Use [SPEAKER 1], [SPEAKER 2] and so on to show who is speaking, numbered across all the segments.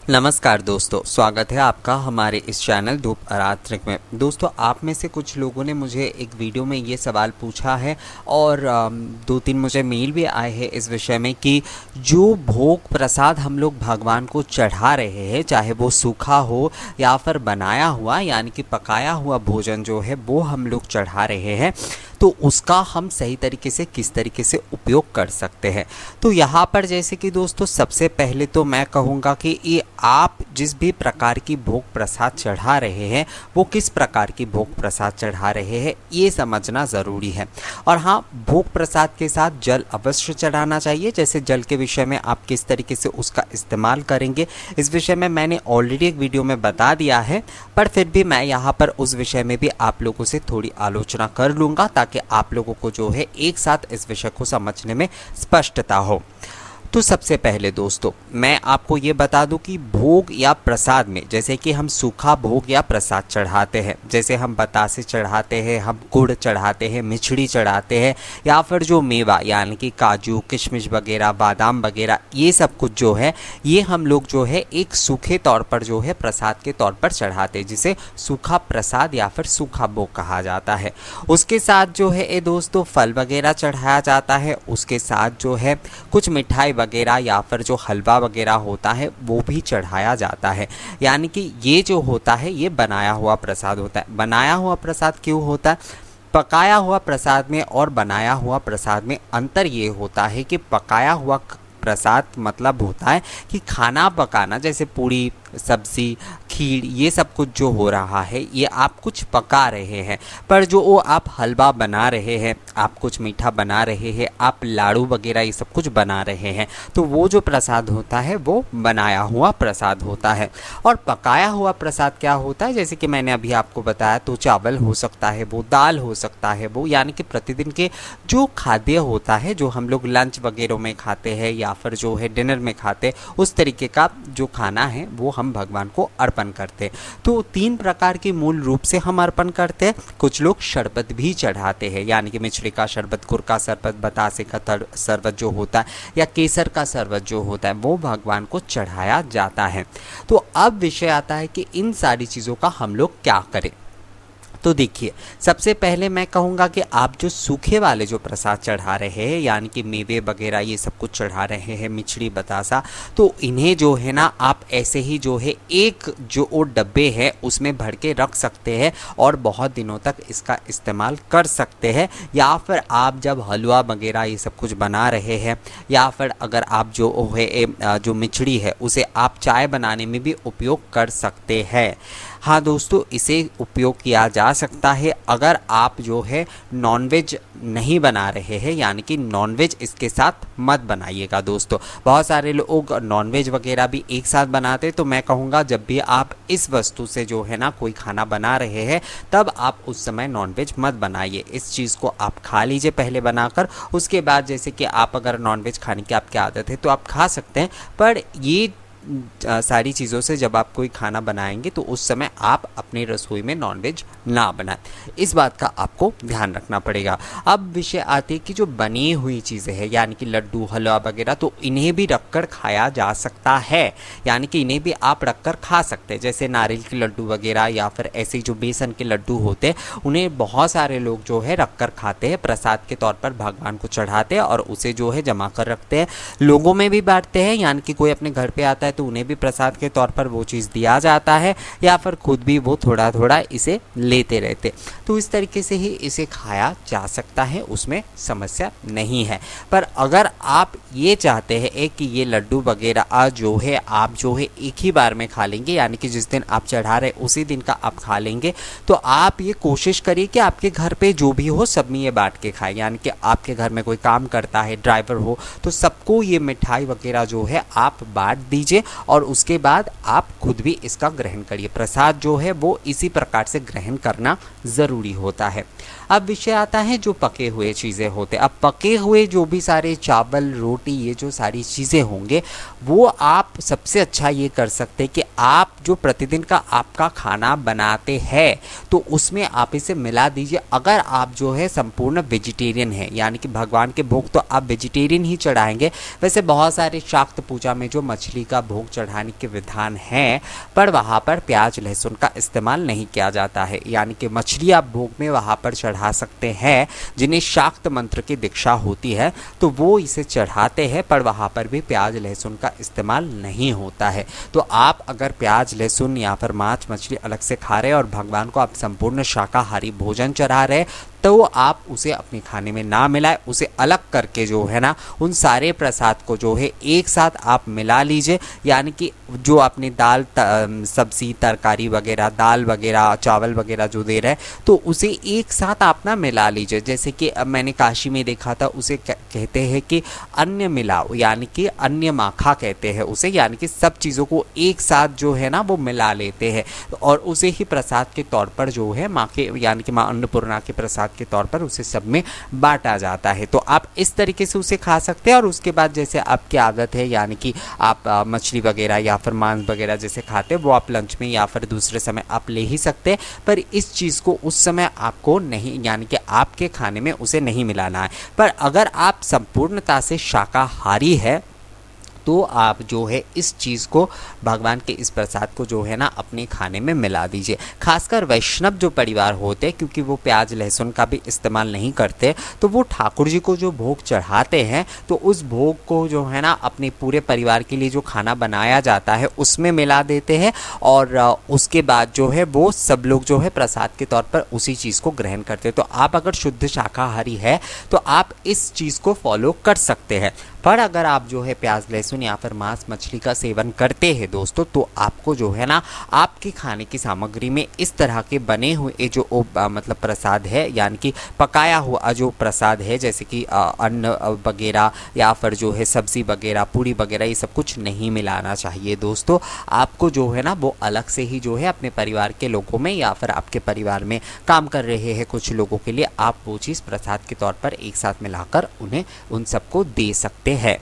[SPEAKER 1] नमस्कार दोस्तों, स्वागत है आपका हमारे इस चैनल धूप आरात्रिक में। दोस्तों, आप में से कुछ लोगों ने मुझे एक वीडियो में ये सवाल पूछा है और 2-3 मुझे मेल भी आए हैं इस विषय में कि जो भोग प्रसाद हम लोग भगवान को चढ़ा रहे हैं, चाहे वो सूखा हो या फिर बनाया हुआ यानी कि पकाया हुआ भोजन जो है वो हम लोग चढ़ा रहे हैं, तो उसका हम सही तरीके से किस तरीके से उपयोग कर सकते हैं। तो यहाँ पर जैसे कि दोस्तों, सबसे पहले तो मैं कहूँगा कि ये आप जिस भी प्रकार की भोग प्रसाद चढ़ा रहे हैं वो किस प्रकार की भोग प्रसाद चढ़ा रहे हैं ये समझना ज़रूरी है। और हाँ, भोग प्रसाद के साथ जल अवश्य चढ़ाना चाहिए। जैसे जल के विषय में आप किस तरीके से उसका इस्तेमाल करेंगे इस विषय में मैंने ऑलरेडी एक वीडियो में बता दिया है, पर फिर भी मैं यहाँ पर उस विषय में भी आप लोगों से थोड़ी आलोचना कर लूँगा ताकि आप लोगों को जो है एक साथ इस विषय को समझने में स्पष्टता हो। तो सबसे पहले दोस्तों, मैं आपको ये बता दूं कि भोग या प्रसाद में जैसे कि हम सूखा भोग या प्रसाद चढ़ाते हैं, जैसे हम बतासे चढ़ाते हैं, हम गुड़ चढ़ाते हैं, मिछड़ी चढ़ाते हैं, या फिर जो मेवा यानी कि काजू किशमिश वगैरह बादाम वगैरह ये सब कुछ जो है ये हम लोग जो है एक सूखे तौर पर जो है प्रसाद के तौर पर चढ़ाते हैं, जिसे सूखा प्रसाद या फिर सूखा भोग कहा जाता है। उसके साथ जो है ये दोस्तों फल वगैरह चढ़ाया जाता है, उसके साथ जो है कुछ मिठाई वगैरह या फिर जो हलवा वगैरह होता है वो भी चढ़ाया जाता है। यानी कि ये जो होता है ये बनाया हुआ प्रसाद होता है। बनाया हुआ प्रसाद क्यों होता है? पकाया हुआ प्रसाद में और बनाया हुआ प्रसाद में अंतर ये होता है कि पकाया हुआ प्रसाद मतलब होता है कि खाना पकाना, जैसे पूड़ी सब्जी खीर ये सब कुछ जो हो रहा है ये आप कुछ पका रहे हैं, पर जो वो आप हलवा बना रहे हैं, आप कुछ मीठा बना रहे हैं, आप लाड़ू वगैरह ये सब कुछ बना रहे हैं, तो वो जो प्रसाद होता है वो बनाया हुआ प्रसाद होता है। और पकाया हुआ प्रसाद क्या होता है? जैसे कि मैंने अभी आपको बताया, तो चावल हो सकता है, वो दाल हो सकता है, वो यानी कि प्रतिदिन के जो खाद्य होता है जो हम लोग लंच वगैरह में खाते हैं या फिर जो है डिनर में खाते हैं, उस तरीके का जो खाना है वो हम भगवान को अर्पण करते हैं। तो 3 प्रकार के मूल रूप से हम अर्पण करते हैं। कुछ लोग शरबत भी चढ़ाते हैं, यानी कि मिश्री का शरबत, गुड़ का शरबत, बतासे का शरबत जो होता है या केसर का शरबत जो होता है वो भगवान को चढ़ाया जाता है। तो अब विषय आता है कि इन सारी चीज़ों का हम लोग क्या करें। तो देखिए, सबसे पहले मैं कहूँगा कि आप जो सूखे वाले जो प्रसाद चढ़ा रहे हैं यानी कि मेवे वगैरह ये सब कुछ चढ़ा रहे हैं, मिछड़ी बतासा, तो इन्हें जो है ना आप ऐसे ही जो है एक जो वो डब्बे हैं उसमें भर के रख सकते हैं और बहुत दिनों तक इसका इस्तेमाल कर सकते हैं। या फिर आप जब हलवा वगैरह ये सब कुछ बना रहे हैं या फिर अगर आप जो है जो मिछड़ी है उसे आप चाय बनाने में भी उपयोग कर सकते हैं। हाँ दोस्तों, इसे उपयोग किया जा सकता है अगर आप जो है नॉनवेज नहीं बना रहे हैं, यानी कि नॉनवेज इसके साथ मत बनाइएगा दोस्तों। बहुत सारे लोग नॉनवेज वगैरह भी एक साथ बनाते, तो मैं कहूँगा जब भी आप इस वस्तु से जो है ना कोई खाना बना रहे हैं तब आप उस समय नॉनवेज मत बनाइए। इस चीज़ को आप खा लीजिए पहले बनाकर, उसके बाद जैसे कि आप अगर नॉनवेज खाने की आपकी आदत है तो आप खा सकते हैं, पर ये सारी चीज़ों से जब आप कोई खाना बनाएंगे तो उस समय आप अपनी रसोई में नॉनवेज ना बनाएं। इस बात का आपको ध्यान रखना पड़ेगा। अब विषय आती है कि जो बनी हुई चीज़ें हैं यानी कि लड्डू हलवा वगैरह, तो इन्हें भी रखकर खाया जा सकता है, यानी कि इन्हें भी आप रखकर खा सकते हैं। जैसे नारियल के लड्डू वगैरह या फिर ऐसे जो बेसन के लड्डू होते हैं उन्हें बहुत सारे लोग जो है रखकर खाते हैं, प्रसाद के तौर पर भगवान को चढ़ाते हैं और उसे जो है जमा कर रखते हैं, लोगों में भी बांटते हैं। यानी कि कोई अपने घर पे आता है तो उन्हें भी प्रसाद के तौर पर वो चीज़ दिया जाता है या फिर खुद भी वो थोड़ा थोड़ा इसे लेते रहते। तो इस तरीके से ही इसे खाया जा सकता है, उसमें समस्या नहीं है। पर अगर आप ये चाहते हैं कि ये लड्डू वगैरह जो है आप जो है एक ही बार में खा लेंगे, यानी कि जिस दिन आप चढ़ा रहे उसी दिन का आप खा लेंगे, तो आप ये कोशिश करिए कि आपके घर पे जो भी हो सब में ये बांट के खाएं। यानी कि आपके घर में कोई काम करता है, ड्राइवर हो, तो सबको ये मिठाई वगैरह जो है आप बांट दीजिए और उसके बाद आप खुद भी इसका ग्रहण करिए। प्रसाद जो है वो इसी प्रकार से ग्रहण करना ज़रूरी होता है। अब विषय आता है जो पके हुए चीज़ें होते हैं। अब पके हुए जो भी सारे चावल रोटी ये जो सारी चीज़ें होंगे वो आप सबसे अच्छा ये कर सकते हैं कि आप जो प्रतिदिन का आपका खाना बनाते हैं तो उसमें आप इसे मिला दीजिए। अगर आप जो है संपूर्ण वेजिटेरियन हैं, यानी कि भगवान के भोग तो आप वेजिटेरियन ही चढ़ाएंगे। वैसे बहुत सारे शाक्त पूजा में जो मछली का भोग चढ़ाने के विधान हैं, पर वहाँ पर प्याज लहसुन का इस्तेमाल नहीं किया जाता है। यानी कि मछली आप भोग में वहाँ पर चढ़ा सकते हैं, जिन्हें शाक्त मंत्र की दीक्षा होती है तो वो इसे चढ़ाते हैं, पर वहाँ पर भी प्याज लहसुन का इस्तेमाल नहीं होता है। तो आप अगर प्याज लहसुन या फिर मांस मछली अलग से खा रहे हैं और भगवान को आप संपूर्ण शाकाहारी भोजन चढ़ा रहे, तो आप उसे अपने खाने में ना मिलाएं, उसे अलग करके जो है ना उन सारे प्रसाद को जो है एक साथ आप मिला लीजिए। यानी कि जो आपने दाल सब्जी तरकारी वगैरह दाल वगैरह चावल वगैरह जो दे रहे हैं तो उसे एक साथ आप ना मिला लीजिए। जैसे कि मैंने काशी में देखा था, उसे कहते हैं कि अन्य मिलाओ, यानी कि अन्य माखा कहते हैं उसे, यानी कि सब चीज़ों को एक साथ जो है ना वो मिला लेते हैं और उसे ही प्रसाद के तौर पर जो है माँ के यानी कि माँ अन्नपूर्णा के प्रसाद के तौर पर उसे सब में बांटा जाता है। तो आप इस तरीके से उसे खा सकते हैं। और उसके बाद जैसे आपकी आदत है, यानी कि आप मछली वगैरह या फिर मांस वगैरह जैसे खाते हैं वो आप लंच में या फिर दूसरे समय आप ले ही सकते हैं, पर इस चीज़ को उस समय आपको नहीं, यानी कि आपके खाने में उसे नहीं मिलाना है। पर अगर आप संपूर्णता से शाकाहारी है तो आप जो है इस चीज़ को भगवान के इस प्रसाद को जो है ना अपने खाने में मिला दीजिए। खासकर वैष्णव जो परिवार होते हैं, क्योंकि वो प्याज लहसुन का भी इस्तेमाल नहीं करते, तो वो ठाकुर जी को जो भोग चढ़ाते हैं तो उस भोग को जो है ना अपने पूरे परिवार के लिए जो खाना बनाया जाता है उसमें मिला देते हैं और उसके बाद जो है वो सब लोग जो है प्रसाद के तौर पर उसी चीज़ को ग्रहण करते हैं। तो आप अगर शुद्ध शाकाहारी है तो आप इस चीज़ को फॉलो कर सकते हैं। पर अगर आप जो है प्याज लहसुन या फिर मांस मछली का सेवन करते हैं दोस्तों, तो आपको जो है ना आपके खाने की सामग्री में इस तरह के बने हुए जो मतलब प्रसाद है, यानी कि पकाया हुआ जो प्रसाद है, जैसे कि अन्न वगैरह या फिर जो है सब्जी वगैरह पूरी वगैरह, ये सब कुछ नहीं मिलाना चाहिए दोस्तों। आपको जो है ना वो अलग से ही जो है अपने परिवार के लोगों में या फिर आपके परिवार में काम कर रहे हैं कुछ लोगों के लिए आप वो चीज़ प्रसाद के तौर पर एक साथ मिलाकर उन्हें उन सबको दे सकते हैं।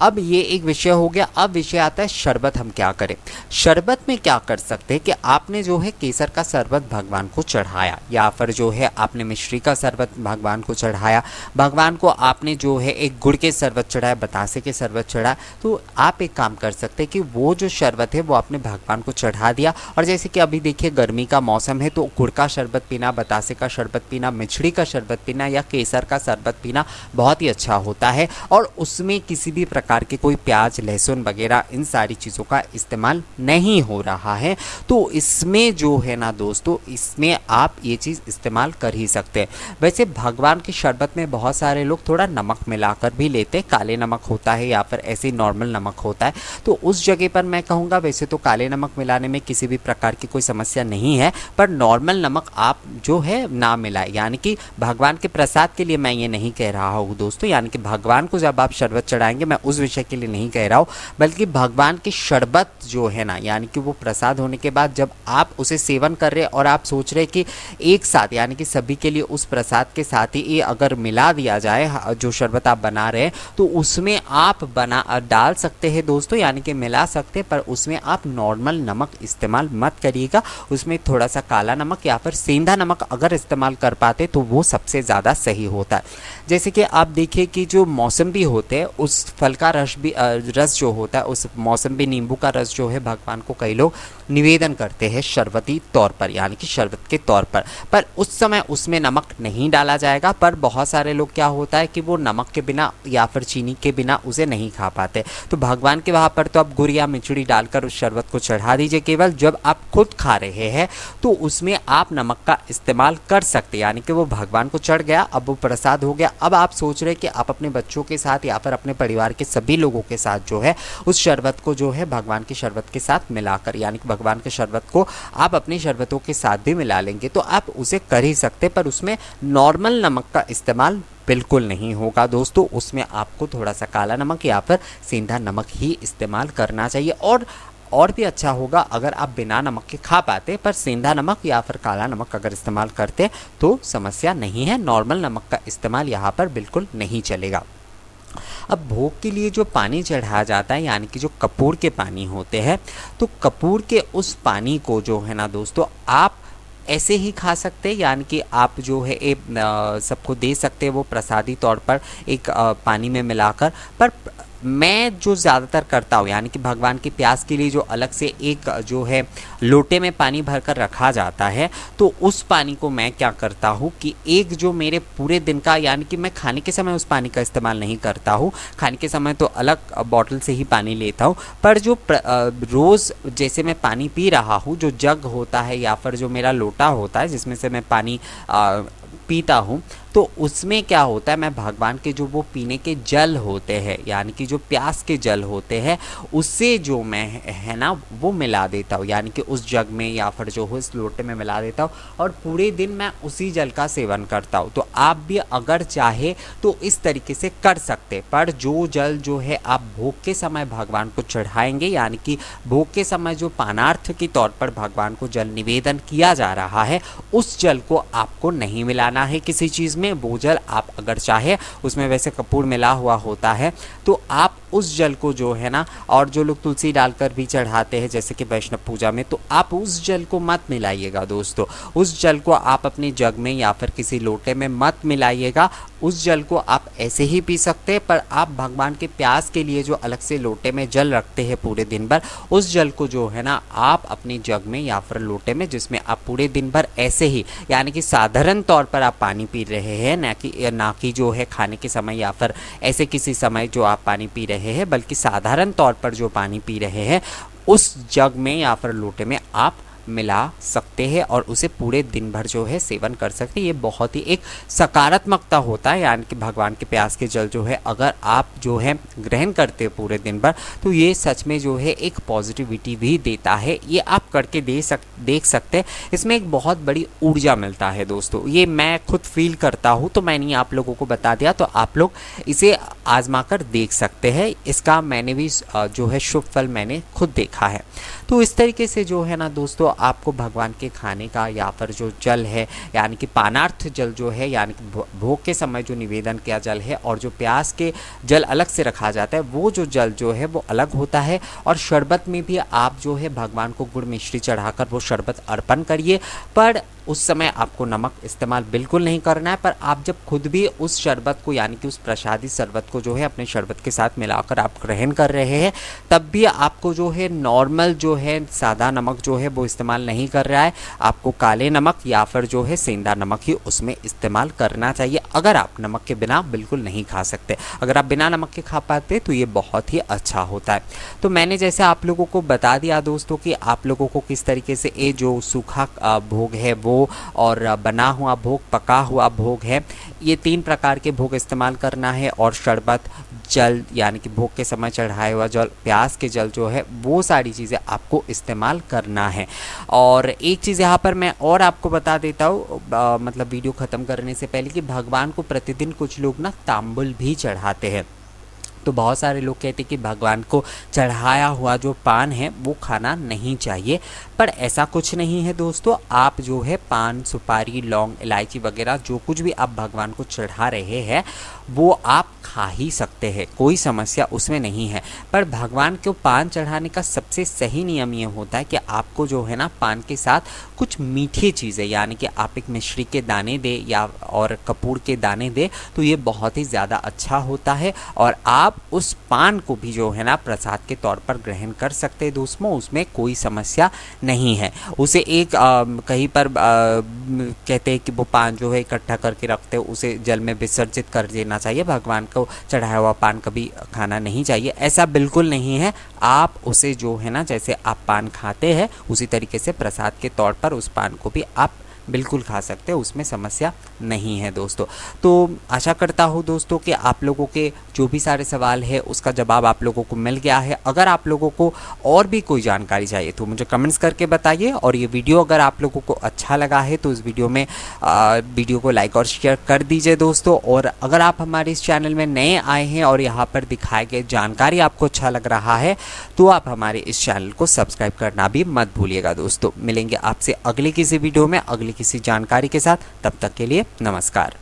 [SPEAKER 1] अब ये एक विषय हो गया। अब विषय आता है शरबत हम क्या करें। शरबत में क्या कर सकते हैं कि आपने जो है केसर का शरबत भगवान को चढ़ाया या फिर जो है आपने मिश्री का शरबत भगवान को चढ़ाया, भगवान को आपने जो है एक गुड़ के शरबत चढ़ाया, बतासे के शरबत चढ़ाया, तो आप एक काम कर सकते हैं कि वो जो शरबत है वो आपने भगवान को चढ़ा दिया। और जैसे कि अभी देखिए गर्मी का मौसम है तो गुड़ का शरबत पीना, बतासे का शरबत पीना, मिश्री का शरबत पीना या केसर का शरबत पीना बहुत ही अच्छा होता है और उसमें किसी भी प्रकार के कोई प्याज लहसुन वगैरह इन सारी चीज़ों का इस्तेमाल नहीं हो रहा है। तो इसमें जो है ना दोस्तों, इसमें आप ये चीज़ इस्तेमाल कर ही सकते हैं। वैसे भगवान के शरबत में बहुत सारे लोग थोड़ा नमक मिलाकर भी लेते हैं, काले नमक होता है या फिर ऐसे नॉर्मल नमक होता है, तो उस जगह पर मैं कहूँगा वैसे तो काले नमक मिलाने में किसी भी प्रकार की कोई समस्या नहीं है, पर नॉर्मल नमक आप जो है ना मिलाए। यानी कि भगवान के प्रसाद के लिए मैं ये नहीं कह रहा हूँ दोस्तों, यानी कि भगवान को जब आप शरबत चढ़ाएंगे, मैं उस विषय के लिए नहीं कह रहा हूँ, बल्कि भगवान की शरबत जो है ना, यानी कि वो प्रसाद होने के बाद जब आप उसे सेवन कर रहे और आप सोच रहे कि एक साथ, यानी कि सभी के लिए उस प्रसाद के साथ ही ये अगर मिला दिया जाए जो शरबत आप बना रहे हैं, तो उसमें आप डाल सकते हैं दोस्तों, यानी कि मिला सकते हैं, पर उसमें आप नॉर्मल नमक इस्तेमाल मत करिएगा। उसमें थोड़ा सा काला नमक या फिर सेंधा नमक अगर इस्तेमाल कर पाते तो वो सबसे ज़्यादा सही होता है। जैसे कि आप देखिए कि जो मौसम्बी होते हैं उस फल का रस जो होता है, उस मौसम्बी नींबू का रस जो है भगवान को कई लोग निवेदन करते हैं शरबती तौर पर, यानी कि शरबत के तौर पर उस समय उसमें नमक नहीं डाला जाएगा। पर बहुत सारे लोग क्या होता है कि वो नमक के बिना या फिर चीनी के बिना उसे नहीं खा पाते, तो भगवान के वहाँ पर तो आप गुड़ या मिचड़ी डालकर उस शरबत को चढ़ा दीजिए। केवल जब आप खुद खा रहे हैं तो उसमें आप नमक का इस्तेमाल कर सकते हैं, यानी कि वो भगवान को चढ़ गया, अब वो प्रसाद हो गया। अब आप सोच रहे कि आप अपने बच्चों के साथ या फिर अपने परिवार के सभी लोगों के साथ जो है उस शरबत को जो है भगवान की शरबत के साथ मिलाकर, यानी कि भगवान के शरबत को आप अपनी शरबतों के साथ भी मिला लेंगे, तो आप उसे कर ही सकते, पर उसमें नॉर्मल नमक का इस्तेमाल बिल्कुल नहीं होगा दोस्तों। उसमें आपको थोड़ा सा काला नमक या फिर सेंधा नमक ही इस्तेमाल करना चाहिए। और भी अच्छा होगा अगर आप बिना नमक के खा पाते, पर सेंधा नमक या फिर काला नमक अगर इस्तेमाल करते तो समस्या नहीं है, नॉर्मल नमक का इस्तेमाल यहाँ पर बिल्कुल नहीं चलेगा। अब भोग के लिए जो पानी चढ़ाया जाता है, यानी कि जो कपूर के पानी होते हैं, तो कपूर के उस पानी को जो है ना दोस्तों आप ऐसे ही खा सकते हैं, यानी कि आप जो है सबको दे सकते हैं वो प्रसादी तौर पर एक पानी में मिलाकर। पर मैं जो ज़्यादातर करता हूँ, यानी कि भगवान की प्यास के लिए जो अलग से एक जो है लोटे में पानी भर कर रखा जाता है, तो उस पानी को मैं क्या करता हूँ कि एक जो मेरे पूरे दिन का, यानी कि मैं खाने के समय उस पानी का इस्तेमाल नहीं करता हूँ, खाने के समय तो अलग बॉटल से ही पानी लेता हूँ, पर जो रोज़ जैसे मैं पानी पी रहा हूँ, जो जग होता है या फिर जो मेरा लोटा होता है जिसमें से मैं पानी पीता हूँ, तो उसमें क्या होता है, मैं भगवान के जो वो पीने के जल होते हैं, यानी कि जो प्यास के जल होते हैं, उससे जो मैं है ना वो मिला देता हूँ, यानी कि उस जग में या फिर जो हो इस लोटे में मिला देता हूँ, और पूरे दिन मैं उसी जल का सेवन करता हूँ। तो आप भी अगर चाहे तो इस तरीके से कर सकते, पर जो जल जो है आप भोग के समय भगवान को चढ़ाएंगे, यानी कि भोग के समय जो पानार्थ के तौर पर भगवान को जल निवेदन किया जा रहा है, उस जल को आपको नहीं मिलाना है किसी चीज़ में। वो जल आप अगर चाहे, उसमें वैसे कपूर मिला हुआ होता है, तो आप उस जल को जो है ना, और जो लोग तुलसी डालकर भी चढ़ाते हैं जैसे कि वैष्णव पूजा में, तो आप उस जल को मत मिलाइएगा दोस्तों। उस जल को आप अपने जग में या फिर किसी लोटे में मत मिलाइएगा। उस जल को आप ऐसे ही पी सकते हैं, पर आप भगवान के प्यास के लिए जो अलग से लोटे में जल रखते हैं पूरे दिन भर, उस जल को जो है ना आप अपने जग में या फिर लोटे में, जिसमें आप पूरे दिन भर ऐसे ही, यानी कि साधारण तौर पर आप पानी पी रहे हैं, ना कि जो है खाने के समय या फिर ऐसे किसी समय जो आप पानी पी रहे हैं, बल्कि साधारण तौर पर जो पानी पी रहे हैं उस जग में या फिर लोटे में आप मिला सकते हैं और उसे पूरे दिन भर जो है सेवन कर सकते हैं। ये बहुत ही एक सकारात्मकता होता है, यानी कि भगवान के प्यास के जल जो है अगर आप जो है ग्रहण करते हैं पूरे दिन भर, तो ये सच में जो है एक पॉजिटिविटी भी देता है। ये आप करके देख सकते हैं, इसमें एक बहुत बड़ी ऊर्जा मिलता है दोस्तों। ये मैं खुद फील करता हूँ, तो मैंने आप लोगों को बता दिया, तो आप लोग इसे आजमा कर देख सकते हैं। इसका मैंने भी जो है शुभ फल मैंने खुद देखा है। तो इस तरीके से जो है ना दोस्तों, आपको भगवान के खाने का या फिर जो जल है, यानी कि पानार्थ जल जो है, यानी कि भोग के समय जो निवेदन किया जल है, और जो प्यास के जल अलग से रखा जाता है, वो जो जल जो है वो अलग होता है। और शरबत में भी आप जो है भगवान को गुड़ मिश्री चढ़ाकर वो शरबत अर्पण करिए, पर उस समय आपको नमक इस्तेमाल बिल्कुल नहीं करना है। पर आप जब खुद भी उस शरबत को, यानी कि उस प्रसादी शरबत को जो है अपने शरबत के साथ मिलाकर आप ग्रहण कर रहे हैं, तब भी आपको जो है नॉर्मल जो है सादा नमक जो है वो इस्तेमाल नहीं कर रहा है, आपको काले नमक या फिर जो है सेंधा नमक ही उसमें इस्तेमाल करना चाहिए। अगर आप नमक के बिना बिल्कुल नहीं खा सकते, अगर आप बिना नमक के खा पाते तो ये बहुत ही अच्छा होता है। तो मैंने जैसे आप लोगों को बता दिया दोस्तों कि आप लोगों को किस तरीके से ये जो सूखा भोग है वो, और बना हुआ भोग, पका हुआ भोग है, ये 3 प्रकार के भोग इस्तेमाल करना है। और शरबत, जल, यानी कि भोग के समय चढ़ाया हुआ जल, प्यास के जल जो है, वो सारी चीज़ें आपको इस्तेमाल करना है। और एक चीज़ यहाँ पर मैं और आपको बता देता हूँ, मतलब वीडियो ख़त्म करने से पहले, कि भगवान को प्रतिदिन कुछ लोग ना तांबुल भी चढ़ाते हैं। तो बहुत सारे लोग कहते हैं कि भगवान को चढ़ाया हुआ जो पान है वो खाना नहीं चाहिए, पर ऐसा कुछ नहीं है दोस्तों। आप जो है पान, सुपारी, लौंग, इलायची वगैरह जो कुछ भी आप भगवान को चढ़ा रहे हैं वो आप खा ही सकते हैं, कोई समस्या उसमें नहीं है। पर भगवान को पान चढ़ाने का सबसे सही नियम ये होता है कि आपको जो है ना पान के साथ कुछ मीठी चीज़ें, यानी कि आप एक मिश्री के दाने दे या और कपूर के दाने दे, तो ये बहुत ही ज़्यादा अच्छा होता है। और आप उस पान को भी जो है ना प्रसाद के तौर पर ग्रहण कर सकते हैं दोस्तों, उसमें कोई समस्या नहीं है। उसे एक कहीं पर कहते हैं कि वो पान जो है इकट्ठा करके रखते हैं, उसे जल में विसर्जित कर देना चाहिए। भगवान को चढ़ाया हुआ पान कभी खाना नहीं चाहिए, ऐसा बिल्कुल नहीं है। आप उसे जो है ना, जैसे आप पान खाते हैं उसी तरीके से प्रसाद के तौर पर उस पान को भी आप बिल्कुल खा सकते हैं, उसमें समस्या नहीं है दोस्तों। तो आशा करता हूँ दोस्तों कि आप लोगों के जो भी सारे सवाल है उसका जवाब आप लोगों को मिल गया है। अगर आप लोगों को और भी कोई जानकारी चाहिए तो मुझे कमेंट्स करके बताइए। और ये वीडियो अगर आप लोगों को अच्छा लगा है तो इस वीडियो को लाइक और शेयर कर दीजिए दोस्तों। और अगर आप हमारे इस चैनल में नए आए हैं और यहाँ पर दिखाए गए जानकारी आपको अच्छा लग रहा है तो आप हमारे इस चैनल को सब्सक्राइब करना भी मत भूलिएगा दोस्तों। मिलेंगे आपसे अगले किसी वीडियो में अगली किसी जानकारी के साथ, तब तक के लिए नमस्कार।